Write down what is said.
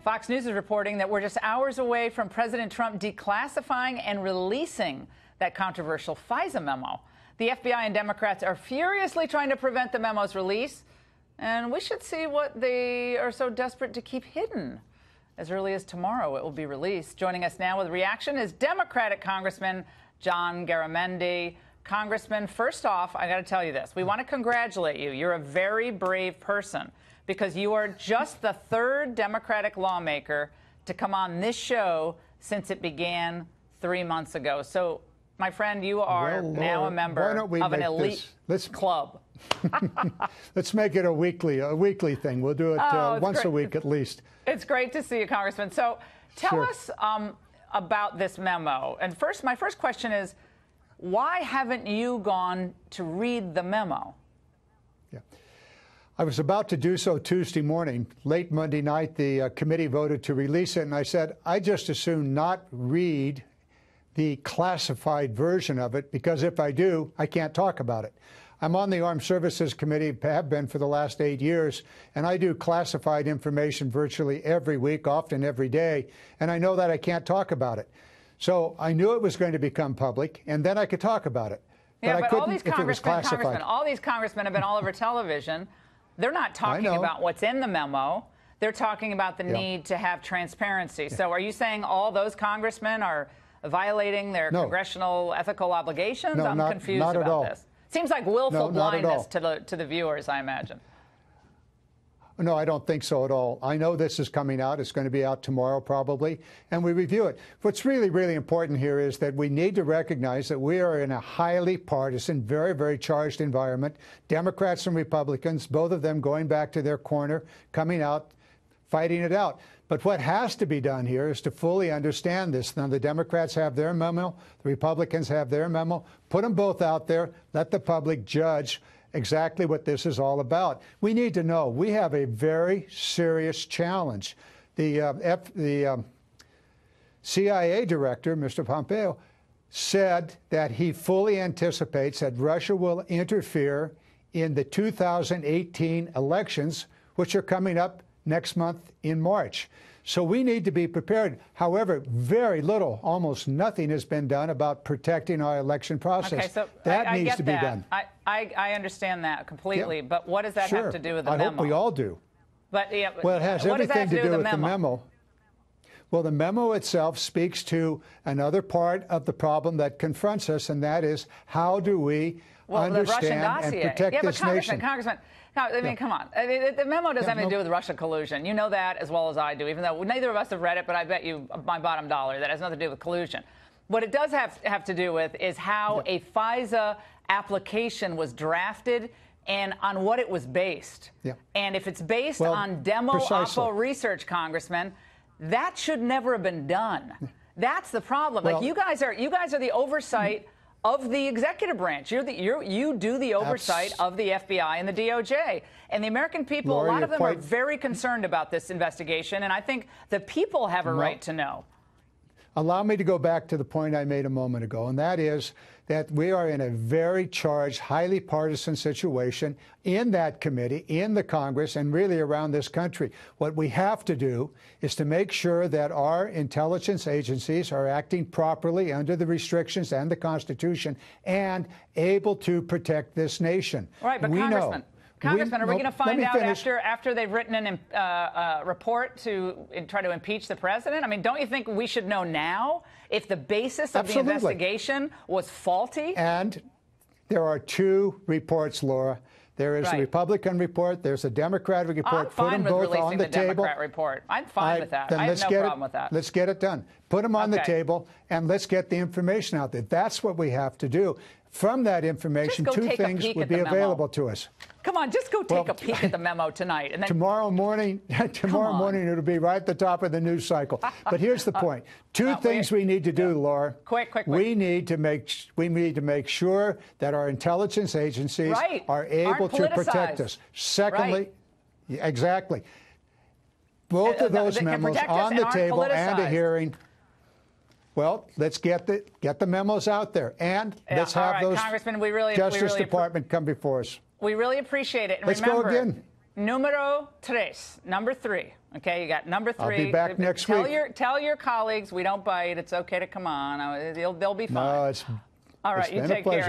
Fox News is reporting that we're just hours away from President Trump declassifying and releasing that controversial FISA memo. The FBI and Democrats are furiously trying to prevent the memo's release, and we should see what they are so desperate to keep hidden. As early as tomorrow, it will be released. Joining us now with a reaction is Democratic Congressman John Garamendi. Congressman, first off, I got to tell you this. We want to congratulate you. You're a very brave person because you are just the third Democratic lawmaker to come on this show since it began 3 months ago. So, my friend, you are now a member of an elite club. Let's make it a weekly thing. We'll do it once a week at least. It's great to see you, Congressman. So tell us about this memo. And first, my first question is, why haven't you gone to read the memo? Yeah. I was about to do so Tuesday morning. Late Monday night, the committee voted to release it, and I said, I just as soon not read the classified version of it, because if I do, I can't talk about it. I'm on the Armed Services Committee, have been for the last 8 years, and I do classified information virtually every week, often every day, and I know that I can't talk about it. So I knew it was going to become public, and then I could talk about it. Yeah, but I couldn't if it was classified. All these congressmen have been all over television. They're not talking about what's in the memo. They're talking about the need to have transparency. So are you saying all those congressmen are violating their congressional ethical obligations? No, I'm confused about this. Seems like willful blindness to the viewers, I imagine. No, I don't think so at all. I know this is coming out. It's going to be out tomorrow probably, and we review it. What's really, really important here is that we need to recognize that we are in a highly partisan, very, very charged environment. Democrats and Republicans, both of them going back to their corner, coming out, fighting it out. But what has to be done here is to fully understand this. Now, the Democrats have their memo, the Republicans have their memo. Put them both out there. Let the public judge exactly what this is all about. We need to know. We have a very serious challenge. The CIA director, Mr. Pompeo, said that he fully anticipates that Russia will interfere in the 2018 elections, which are coming up next month in March. So we need to be prepared. However, very little, almost nothing has been done about protecting our election process. Okay, so that needs to be done. I understand that completely, but what does that have to do with the memo? I hope we all do. But, well, it has everything to do with the memo. Well, the memo itself speaks to another part of the problem that confronts us, and that is how do we understand and protect this nation? Congressman, no, I mean, come on. The memo doesn't have anything to do with Russian collusion. You know that as well as I do, even though neither of us have read it, but I bet you my bottom dollar that has nothing to do with collusion. What it does have to do with is how a FISA application was drafted and on what it was based. And if it's based on demo-oppo research, Congressman, that should never have been done. That's the problem. Like you guys are the oversight of the executive branch. You do the oversight of the FBI and the DOJ. And the American people, Laura, a lot of them are very concerned about this investigation, and I think the people have a right to know. Allow me to go back to the point I made a moment ago, and that is that we are in a very charged, highly partisan situation in that committee, in the Congress, and really around this country. What we have to do is to make sure that our intelligence agencies are acting properly under the restrictions and the Constitution and able to protect this nation. All right, but Congressman, are we going to find out after they've written a report to try to impeach the president? I mean, don't you think we should know now if the basis of the investigation was faulty? And there are two reports, Laura. There is a Republican report. There's a Democratic report. I'm fine with releasing the Democrat report. I'm fine with that. I have no problem with that. Let's get it done. Put them on the table, and let's get the information out there. That's what we have to do. From that information, two things would be available to us. Come on, just go take a peek at the memo tonight. And then tomorrow morning, it'll be right at the top of the news cycle. But here's the point. Two things we need to do, Laura. Quick. We need to make sure that our intelligence agencies are able to protect us. Secondly, exactly. Both of those memos on the table and a hearing. Well, let's get the memos out there, and let's have those Congressman, Justice Department come before us. We really appreciate it. And let's go again. Numero tres, number 3. Okay, you got number 3. I'll be back next week. Tell your colleagues we don't bite. It's okay to come on. They'll be fine. No, All right, you take care.